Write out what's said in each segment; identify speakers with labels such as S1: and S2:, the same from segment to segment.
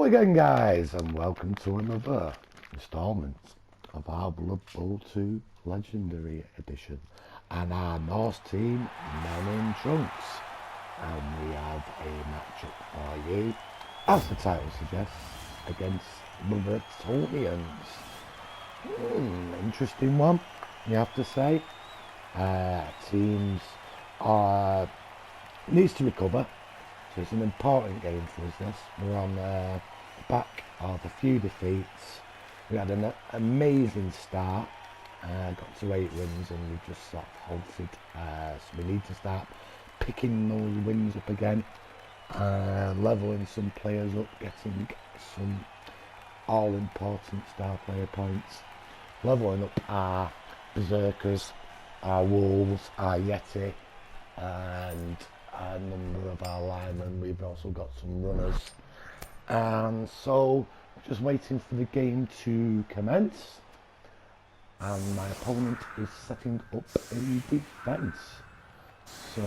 S1: again, guys, and welcome to another installment of our Blood Bowl 2 Legendary Edition and our Norse team, Men in Trunks. And we have a matchup for you, as the title suggests, against the Bretonians. Interesting one, you have to say. Teams are needs to recover. So it's an important game for us, this. We're on the back of a few defeats. We had an amazing start, got to 8 wins and we just sort of halted. So we need to start picking those wins up again, levelling some players up, getting some all-important star player points, levelling up our Berserkers, our Wolves, our Yeti, and a number of our linemen. We've also got some runners, and so just waiting for the game to commence, and my opponent is setting up in defence. So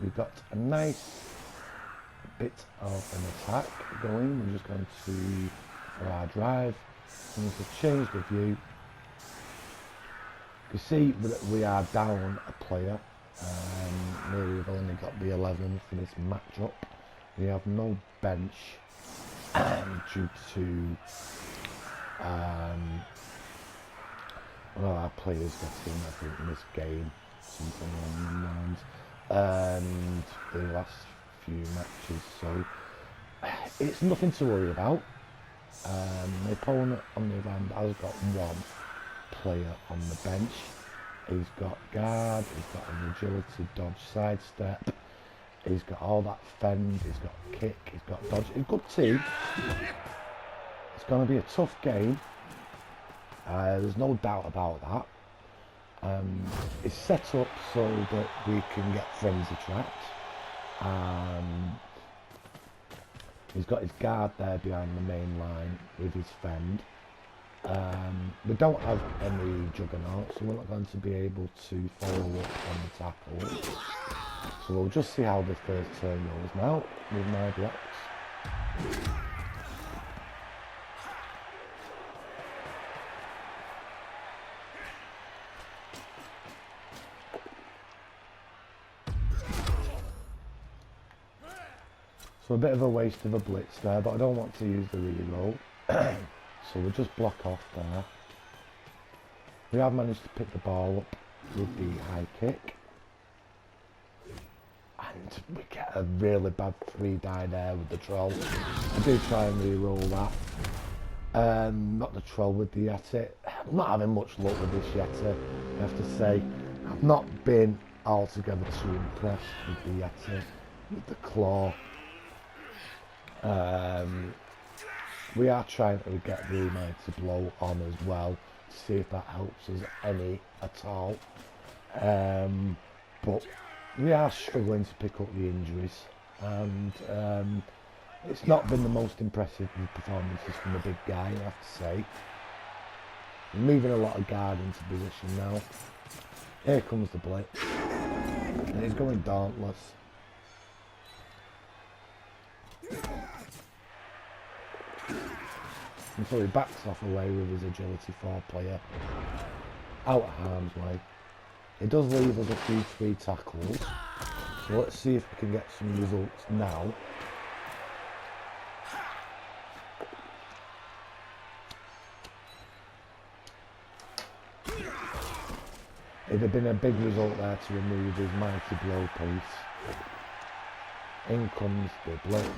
S1: we've got a nice bit of an attack going. We're just going to, for our drive, I'm going to change the view. You can see that we are down a player. We've only got the 11 for this matchup. We have no bench due to one of our players getting, I think, in this game, something along the lines, and the last few matches. So it's nothing to worry about. The opponent, on the other hand, has got one player on the bench. He's got guard, he's got an agility, dodge, sidestep, he's got all that fend, he's got kick, he's got dodge. A good team. It's going to be a tough game. There's no doubt about that. It's set up so that we can get frenzy trapped. He's got his guard there behind the main line with his fend. We don't have any juggernauts, so we're not going to be able to follow up on the tackle. So we'll just see how the first turn goes now with my blocks. So a bit of a waste of a blitz there, but I don't want to use the reroll. So we'll just block off there. We have managed to pick the ball up with the high kick. And we get a really bad 3-die there with the troll. I do try and re-roll that. Not the troll, with the Yeti. I'm not having much luck with this Yeti, I have to say. I've not been altogether too impressed with the Yeti, with the claw. We are trying to get the Mighty Blow on as well, to see if that helps us any at all. But we are struggling to pick up the injuries, and it's not been the most impressive performances from the big guy, I have to say. We're moving a lot of guard into position now. Here comes the blitz, and he's going dauntless. And so he backs off away with his agility 4 player, out of harm's way. It does leave us a few free tackles, so let's see if we can get some results now. It'd have been a big result there to remove his Mighty Blow piece. In comes the blitz.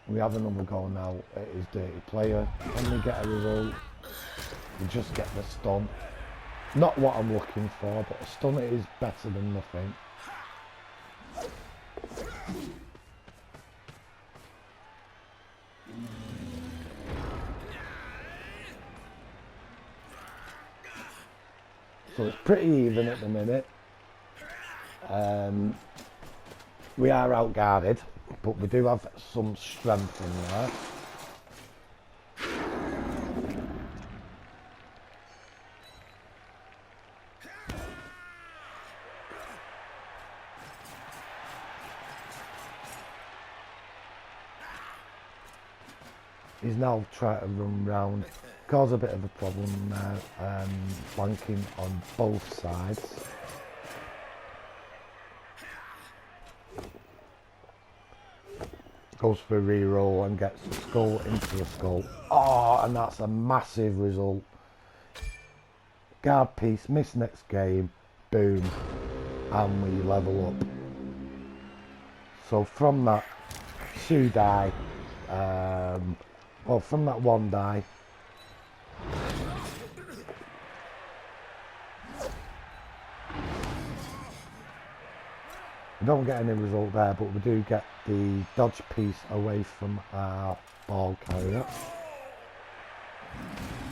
S1: We have another goal now at his dirty player. Can we get a result? We just get the stun. Not what I'm looking for, but a stun is better than nothing. So it's pretty even at the minute. We are out guarded, but we do have some strength in there. He's now trying to run round, cause a bit of a problem there, flanking on both sides. Goes for a reroll and gets a skull into a skull. Oh, and that's a massive result. Guard piece, miss next game, boom, and we level up. So from that 2 die, well, from that 1 die, we don't get any result there, but we do get the dodge piece away from our ball carrier.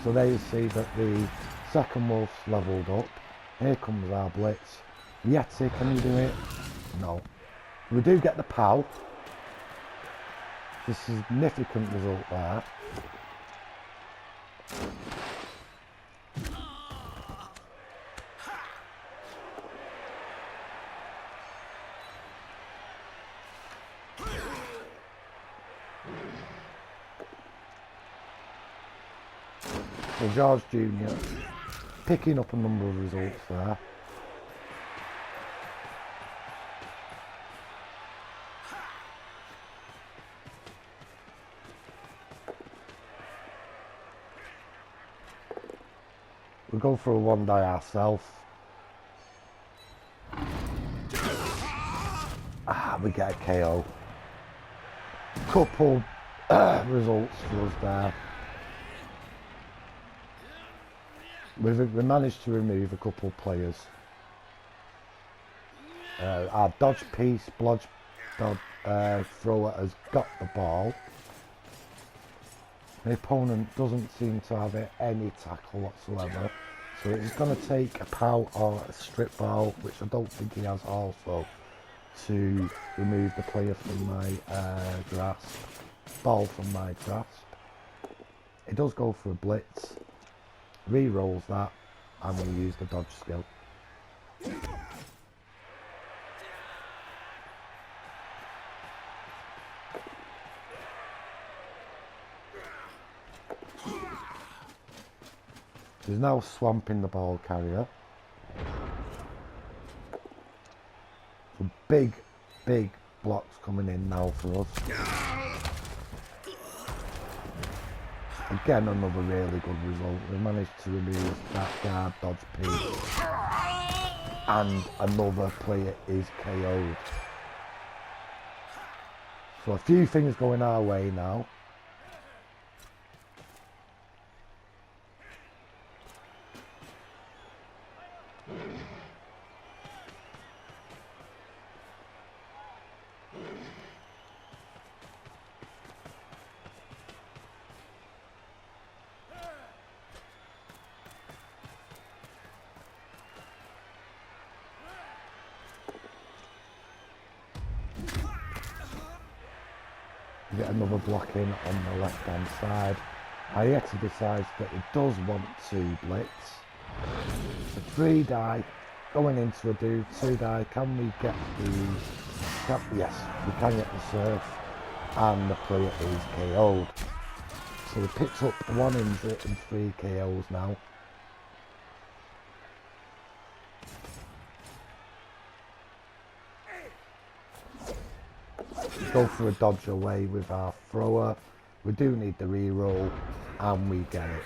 S1: So there you see that the second wolf's leveled up. Here comes our blitz. Yeti, can you do it? No. We do get the POW. A significant result there. So George Jr. picking up a number of results there. We go for a 1 die ourselves. We get a KO. Couple results for us there. We managed to remove a couple players. Our dodge piece, blodge thrower has got the ball. The opponent doesn't seem to have any tackle whatsoever, so it's going to take a POW or a strip ball, which I don't think he has also, to remove the player from my grasp, ball from my grasp. It does go for a blitz, re-rolls that, and we use the dodge skill. He's now swamping the ball carrier. Some big blocks coming in now for us. Again, another really good result. We managed to remove that guard dodge piece. And another player is KO'd. So a few things going our way now. Get another block in on the left hand side. Ayeti decides that he does want to blitz. So 3 die going into a 2 die. Can we get the... yes, we can get the surf, and the player is KO'd. So he picks up 1 injury and 3 KOs now. Go for a dodge away with our thrower. We do need the re-roll, and we get it.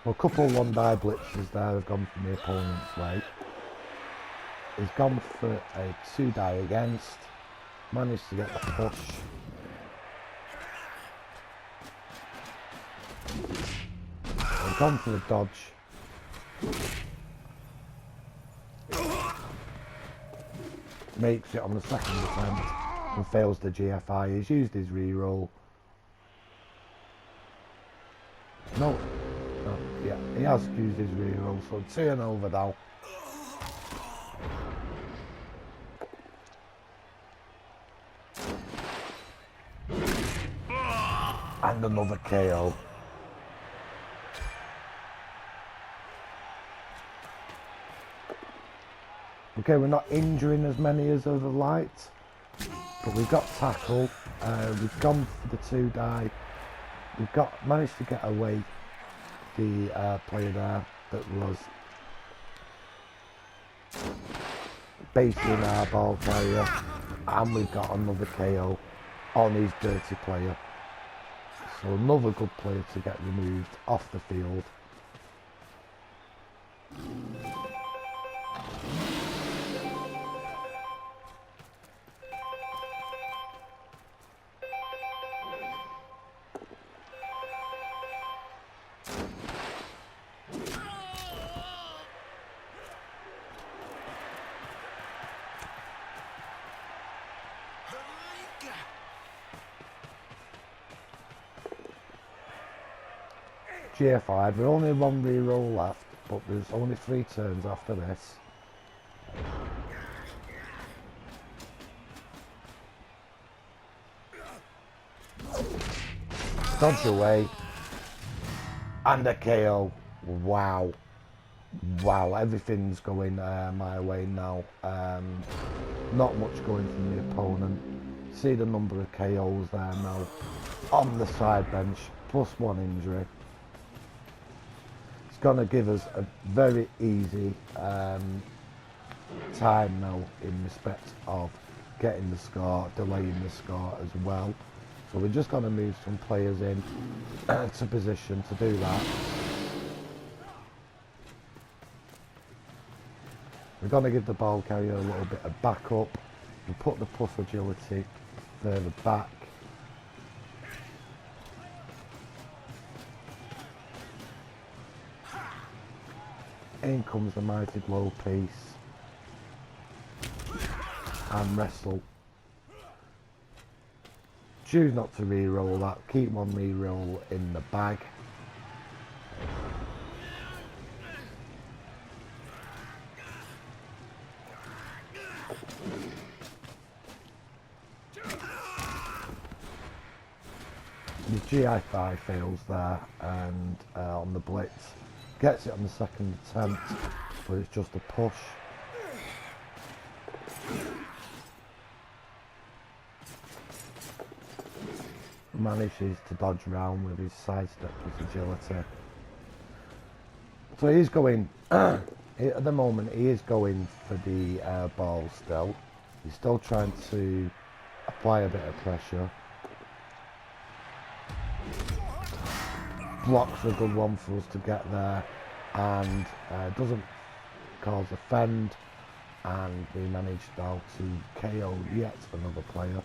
S1: Well, a couple 1 die blitzes there have gone from the opponent's way. He's gone for a 2 die against. Managed to get the push. I've gone for the dodge. Makes it on the second attempt. and fails the GFI. He's used his reroll. No, yeah, he has used his reroll, so 2-0 now. And another KO. Okay, we're not injuring as many as other lights, but we've got tackle. We've gone for the 2-die. We've managed to get away the player there that was basing our ball carrier, and we've got another KO on his dirty player. So another good player to get removed off the field. GFI, we're only one reroll left, but there's only 3 turns after this. Dodge away. And a KO. Wow. Wow, everything's going my way now. Not much going from the opponent. See the number of KOs there now. On the side bench, +1 injury. It's going to give us a very easy time now in respect of getting the score, delaying the score as well. So we're just going to move some players in to position to do that. We're going to give the ball carrier a little bit of backup and put the puff agility further back. In comes the mighty blow piece and wrestle. Choose not to re-roll that, keep one re-roll in the bag. The GI5 fails there, and on the blitz gets it on the second attempt, but it's just a push. Manages to dodge around with his sidestep with agility. So he's going, at the moment he is going for the ball still. He's still trying to apply a bit of pressure. Blocks a good one for us to get there, and doesn't cause a fend, and we managed now to KO yet another player.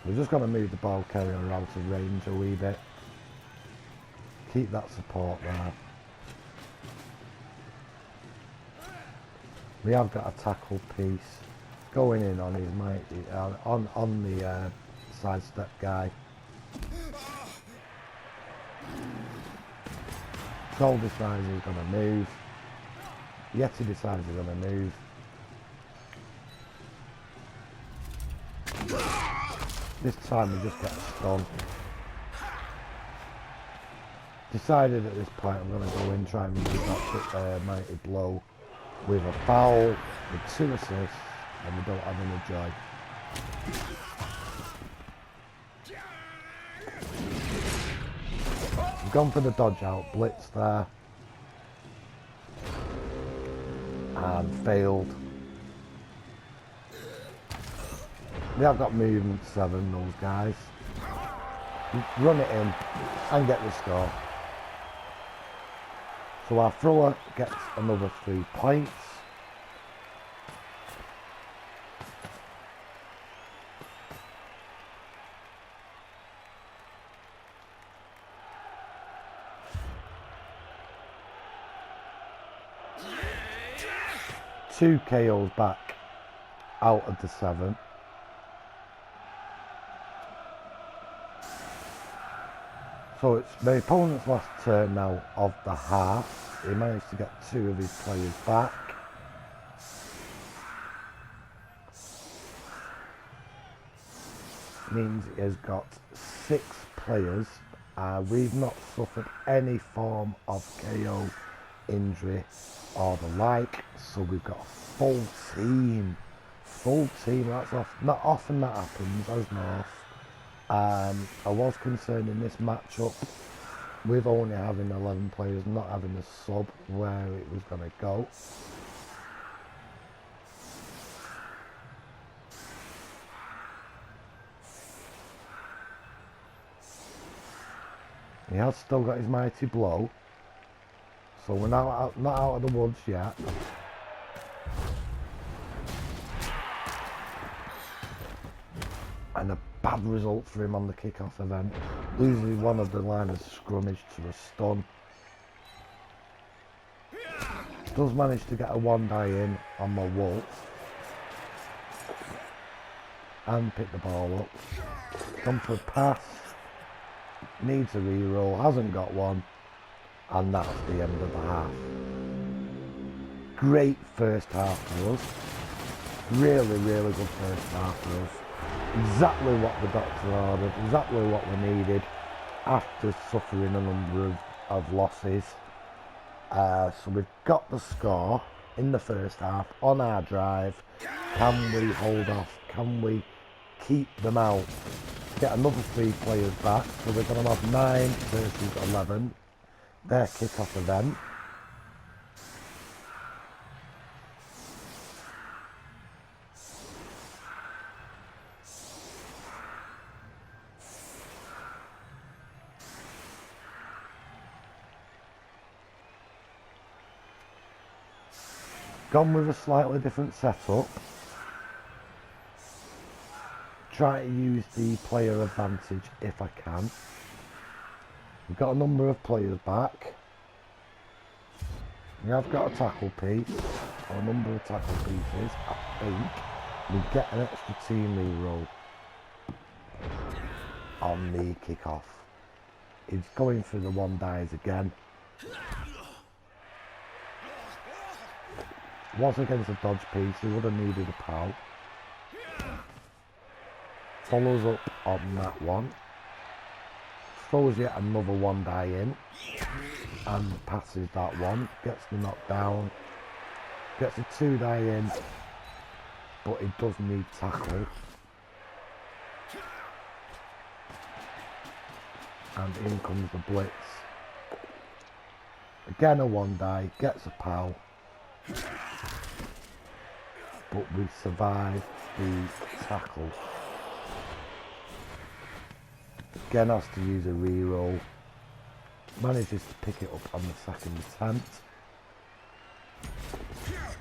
S1: We're just going to move the ball carrier out of range a wee bit. Keep that support there. We have got a tackle piece going in on his mighty on the sidestep guy. Troll decides he's going to move. Yeti decides he's going to move. This time we just get a stun. Decided at this point I'm going to go in, try and use that mighty blow with a foul, with 2 assists, and we don't have any joy. We've gone for the dodge out, blitz there, and failed. They have got movement 7, those guys. Run it in and get the score. So our thrower gets another 3 points. Two KOs back. out of the 7. So it's my opponent's last turn now of the half. He managed to get 2 of his players back. Means he has got 6 players. We've not suffered any form of KO, injury or the like, so we've got a full team. That's not often that happens as Norse. I was concerned in this matchup with only having 11 players, not having a sub, where it was going to go. He has still got his mighty blow, so we're not out of the woods yet. And a bad result for him on the kick-off event, losing one of the line of scrummage to a stun. Does manage to get a 1 die in on my wolf and pick the ball up. Gone for a pass, needs a reroll, hasn't got one, and that's the end of the half. Great first half for us. Really good first half for us. Exactly what the doctor ordered, exactly what we needed after suffering a number of losses. So we've got the score in the first half on our drive. Can we hold off? Can we keep them out? Get another 3 players back, so we're going to have 9 versus 11. Their kick-off event. Gone with a slightly different setup. Try to use the player advantage if I can. We've got a number of players back. We have got a tackle piece, or a number of tackle pieces. I think we get an extra team reroll on the kick-off. He's going through the 1 dies again. Was against a dodge piece, he would have needed a pal. Follows up on that one. Throws yet another 1 die in. And passes that one. Gets the knockdown. Gets a 2 die in. But he does need tackle. And in comes the blitz. Again a 1 die. Gets a pal. But we survive the tackle. Again has to use a reroll. Manages to pick it up on the 2nd attempt.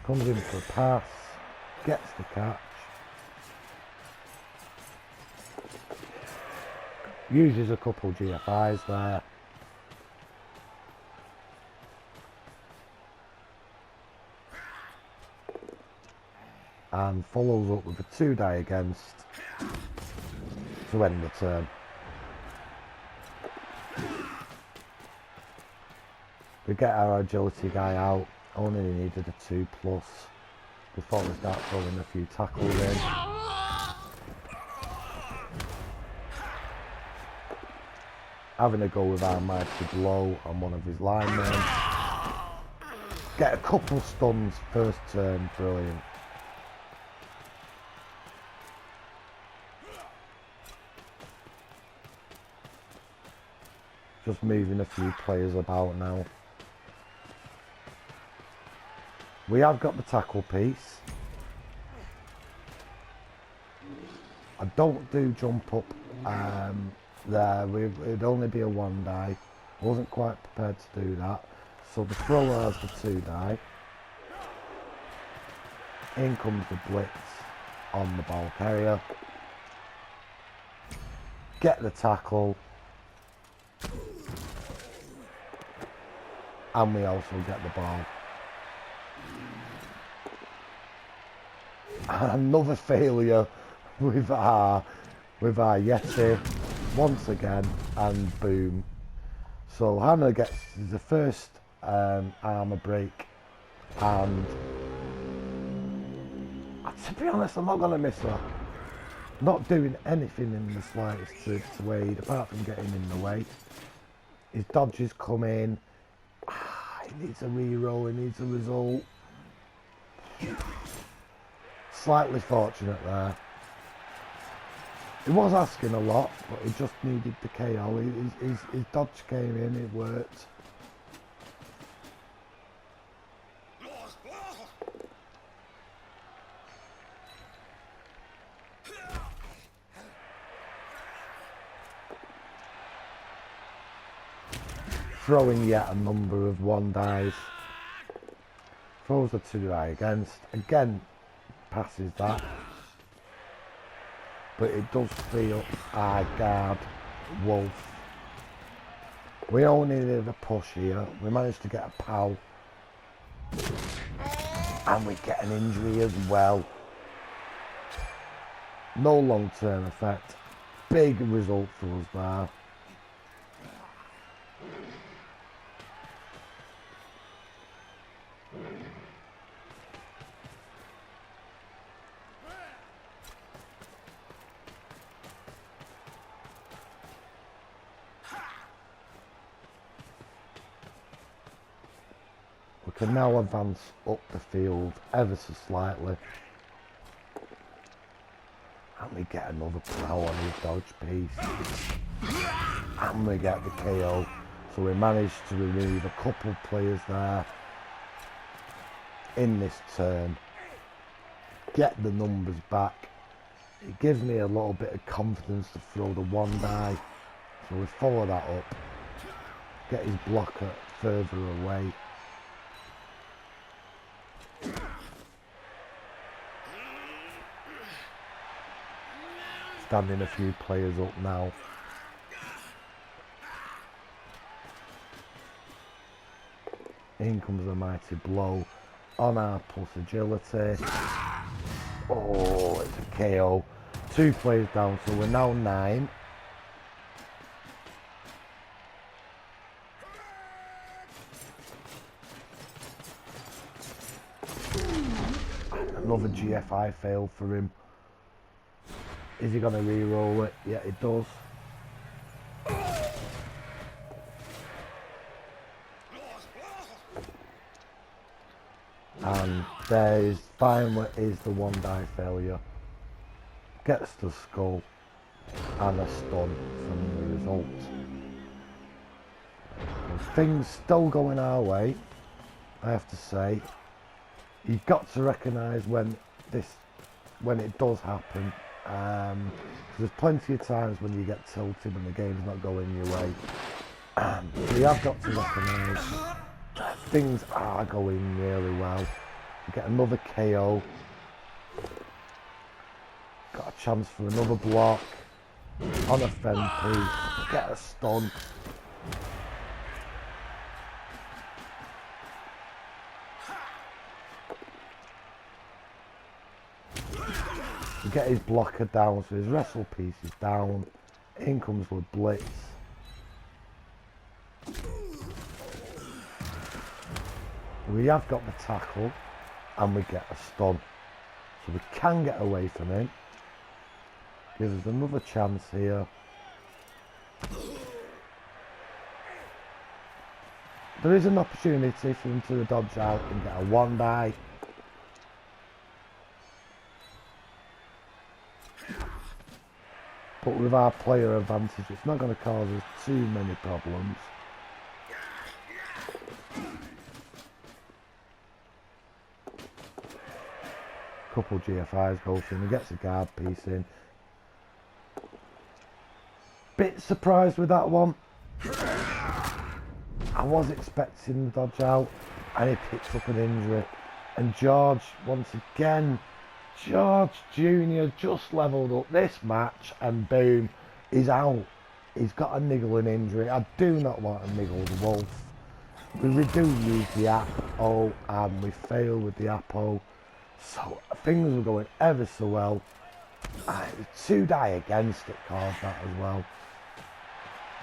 S1: Comes in for a pass. Gets the catch. Uses a couple GFIs there. And follows up with a 2 die against to end the turn. We get our agility guy out, only needed a 2+ before we start throwing a few tackles in. Having a go with our mighty blow on one of his linemen. Get a couple stuns first turn, brilliant. Just moving a few players about now. We have got the tackle piece. I don't do jump up there. It'd only be a 1 die. Wasn't quite prepared to do that. So the thrower has the 2 die. In comes the blitz on the ball carrier. Get the tackle. And we also get the ball. Another failure with our Yeti once again, and boom. So Hannah gets the first armour break, and to be honest, I'm not going to miss her. Not doing anything in the slightest to Wade, apart from getting in the way. His dodges come in. He needs a reroll, he needs a result. Slightly fortunate there. He was asking a lot, but he just needed the KO. His dodge came in, it worked. Throwing yet a number of one dies. Throws a 2-die against. Again, passes that. But it does free up our guard, Wolf. We only needed a push here. We managed to get a POW. And we get an injury as well. No long-term effect. Big result for us there. We can now advance up the field ever so slightly. And we get another plow on his dodge piece. And we get the KO. So we managed to remove a couple players there in this turn. Get the numbers back. It gives me a little bit of confidence to throw the one die. So we follow that up. Get his blocker further away. Standing a few players up now. In comes a mighty blow on our plus agility. Oh, it's a KO. 2 players down, so we're now 9. Another GFI fail for him. Is he going to re-roll it? Yeah, it does. And there is finally is the one die failure. Gets the skull and a stun from the result. Things still going our way, I have to say. You've got to recognise when it does happen. There's plenty of times when you get tilted when the game's not going your way. So you have got to recognise things are going really well. You get another KO. Got a chance for another block on a fend piece. Get a stun. You get his blocker down, so his wrestle piece is down. In comes with blitz. We have got the tackle and we get a stun. So we can get away from him. Gives us another chance here. There is an opportunity for him to dodge out and get a one die. But with our player advantage, it's not going to cause us too many problems. Couple GFIs go for him, he gets a guard piece in. Bit surprised with that one. I was expecting the dodge out and he picks up an injury. And George, once again, George Jr. just levelled up this match and boom, he's out. He's got a niggling injury. I do not want to niggle the Wolf. We do use the Apo and we fail with the Apo. So things were going ever so well. It was 2 die against that caused that as well.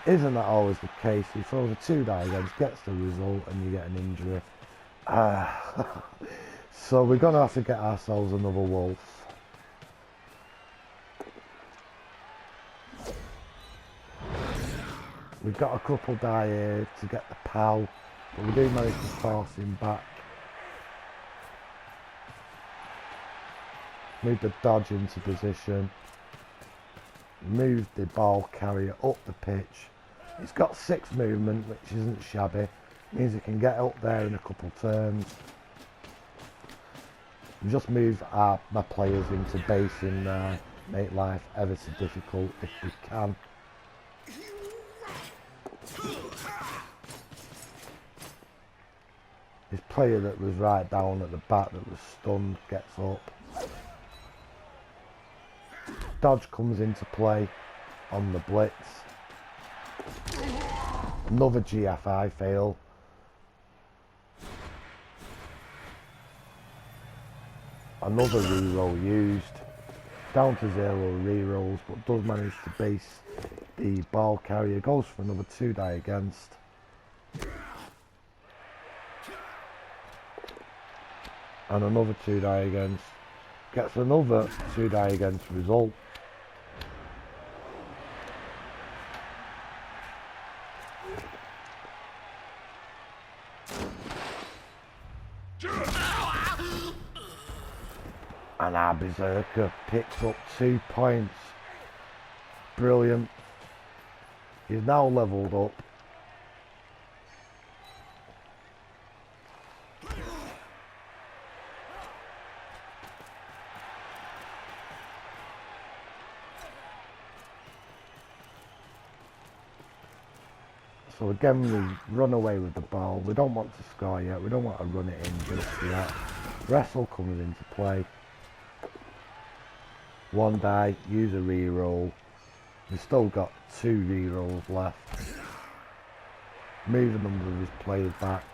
S1: Isn't that always the case? He throws a 2 die against, gets the result, and you get an injury. So we're going to have to get ourselves another wolf. We've got a couple die here to get the pal, but we do manage to force him back. Move the dodge into position. Move the ball carrier up the pitch. It's got 6 movement, which isn't shabby. Means it can get up there in a couple turns. We just move my players into base in there. Make life ever so difficult if we can. This player that was right down at the back that was stunned gets up. Dodge comes into play on the blitz. Another GFI fail. Another reroll used. Down to 0 rerolls, but does manage to base the ball carrier. Goes for another 2 die against. And another 2 die against. Gets another 2 die against result. And our Berserker picks up 2 points. Brilliant. He's now levelled up. So again, we run away with the ball. We don't want to score yet. We don't want to run it in just yet. Wrestle comes into play. 1 die, use a reroll. We've still got 2 rerolls left. Move a number of his players back.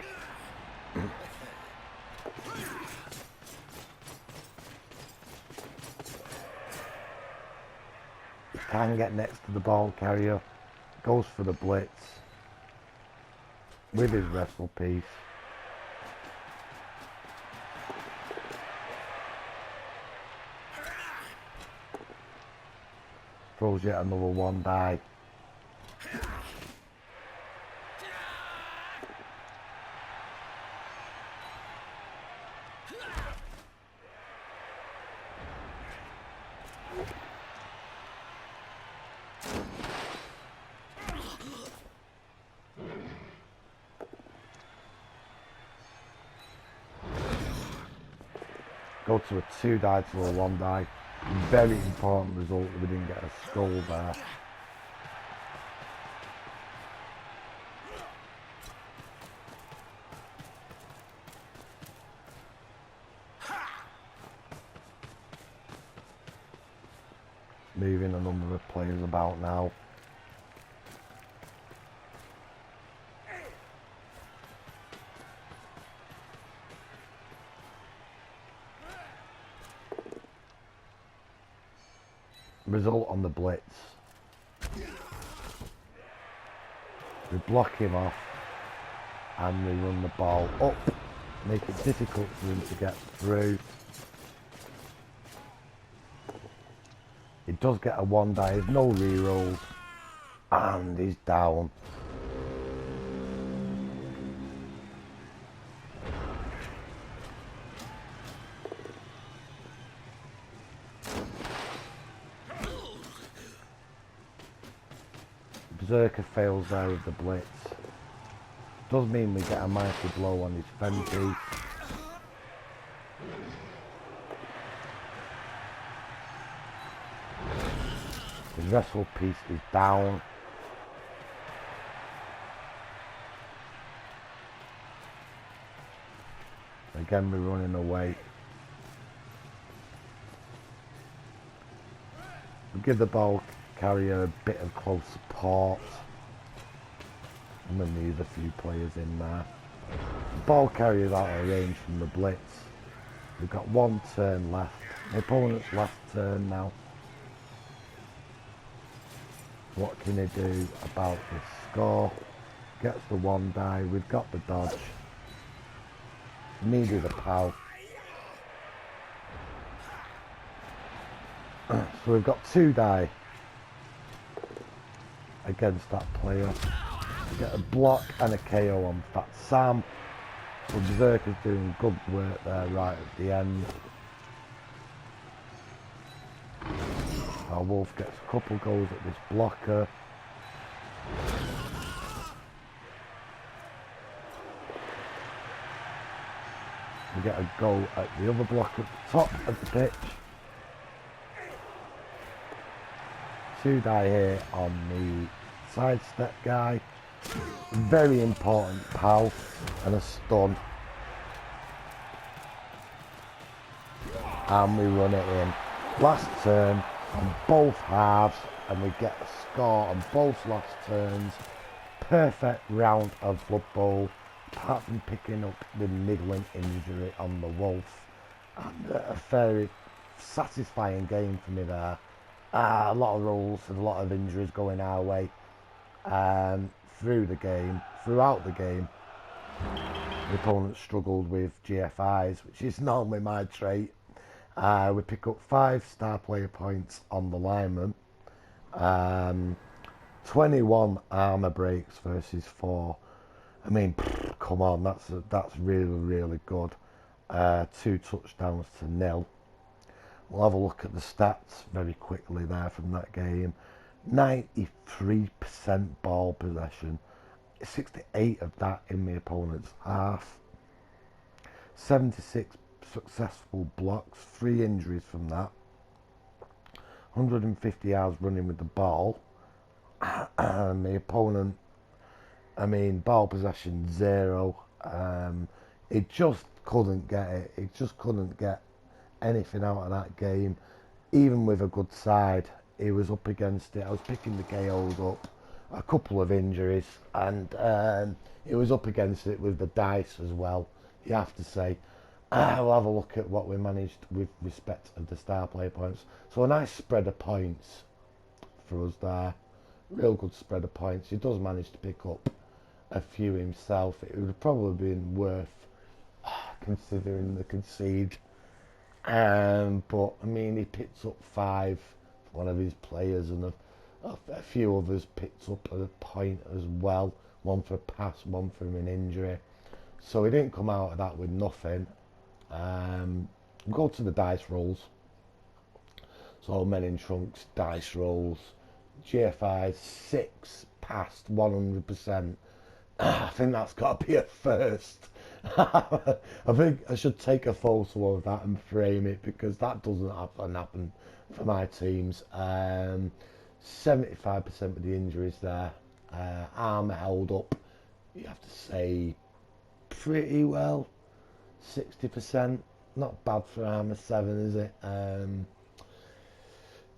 S1: He can get next to the ball carrier. Goes for the blitz. With his wrestle piece. Throws yet another 1 die. Go to a 2 die to a 1 die. Very important result that we didn't get a skull there. Moving a number of players about now. Result on the blitz. We block him off and we run the ball up, make it difficult for him to get through. He does get a 1 die, there's no rerolls, and he's down. Berserker fails there with the blitz. Does mean we get a mighty blow on his Fenty. His wrestle piece is down. Again, we're running away. We give the ball carrier a bit of close support. I'm going to use a few players in there. The ball carrier's out of range from the blitz. We've got one turn left. My opponent's last turn now. What can he do about this score? Gets the one die. We've got the dodge. Needed a pal. So we've got 2 die against that player. We get a block and a KO on that Sam. So Berserker's doing good work there right at the end. Our Wolf gets a couple goals at this blocker. We get a goal at the other block at the top of the pitch. 2 die here on the sidestep guy. Very important pal and a stun. And we run it in. Last turn on both halves and we get a score on both last turns. Perfect round of Blood Bowl, apart from picking up the niggling injury on the Wolf. And a very satisfying game for me there. A lot of rolls and a lot of injuries going our way throughout the game. The opponent struggled with GFIs, which is normally my trait. We pick up 5 star player points on the lineman. 21 armour breaks versus 4. I mean, come on, that's really, really good. 2 touchdowns to 0. We'll have a look at the stats very quickly there from that game. 93% ball possession, 68 of that in the opponent's half. 76 successful blocks, 3 injuries from that. 150 yards running with the ball. And the opponent, I mean, ball possession 0. It just couldn't get it. It just couldn't get anything out of that game. Even with a good side, he was up against it. I was picking the KOs up, a couple of injuries, and it was up against it with the dice as well, you have to say. We'll have a look at what we managed with respect to the star player points. So a nice spread of points for us there. Real good spread of points. He does manage to pick up a few himself. It would have probably been worth considering the concede. But I mean, he picked up 5 for one of his players, and a few others picked up a point as well. 1 for a pass, 1 for an injury. So he didn't come out of that with nothing. Go to the dice rolls. So men in trunks, dice rolls. GFI 6 past 100%. I think that's got to be a first. I think I should take a photo of that and frame it, because that doesn't often happen for my teams. 75% of the injuries there. Arm held up, you have to say, pretty well. 60%, not bad for armour 7, is it?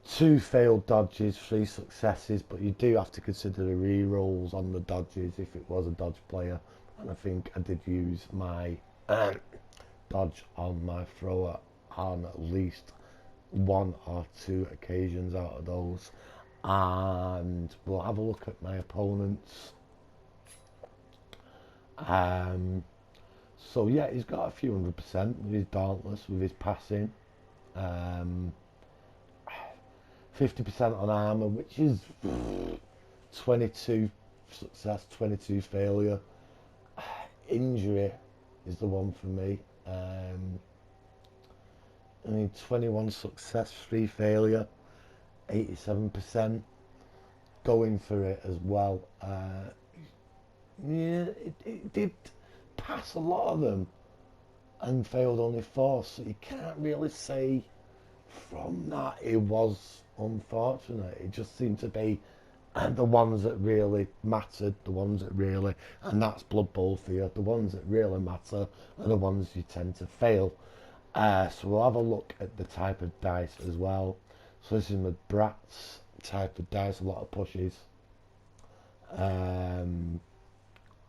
S1: 2 failed dodges, 3 successes, but you do have to consider the re-rolls on the dodges if it was a dodge player. And I think I did use my dodge on my thrower on at least 1 or 2 occasions out of those. And we'll have a look at my opponents. So yeah, he's got a few 100% with his dauntless, with his passing. 50% on armour, which is 22 success, 22 failure. Injury is the one for me. I mean, 21 success, 3 failure, 87%. Going for it as well. Yeah, it did pass a lot of them and failed only 4, so you can't really say from that it was unfortunate. It just seemed to be the ones that really mattered, the ones that really, and that's Blood Bowl for you, the ones that really matter are the ones you tend to fail. So we'll have a look at the type of dice as well. So this is my Bratz type of dice, a lot of pushes.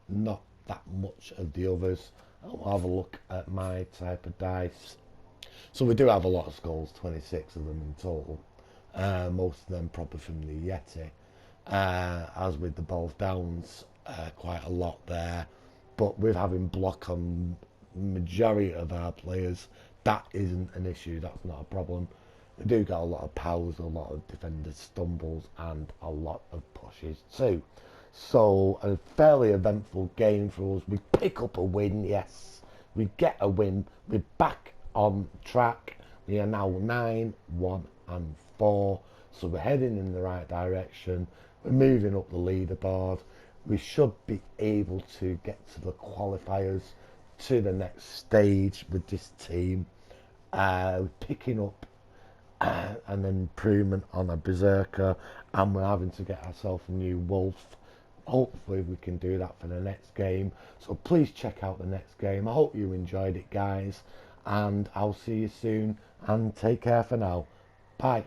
S1: Not that much of the others. I'll have a look at my type of dice. So we do have a lot of skulls, 26 of them in total. Most of them probably from the Yeti. As with the both downs, quite a lot there. But with having block on majority of our players, that isn't an issue. That's not a problem. We do get a lot of powers, a lot of defender stumbles, and a lot of pushes too. So a fairly eventful game for us. We pick up a win, yes. We get a win. We're back on track. We are now 9, 1 and 4. So we're heading in the right direction. We're moving up the leaderboard. We should be able to get to the qualifiers, to the next stage with this team. We're picking up an improvement on a berserker, and we're having to get ourselves a new wolf. Hopefully we can do that for the next game, so please check out the next game. I hope you enjoyed it, guys, and I'll see you soon, and take care for now. Bye.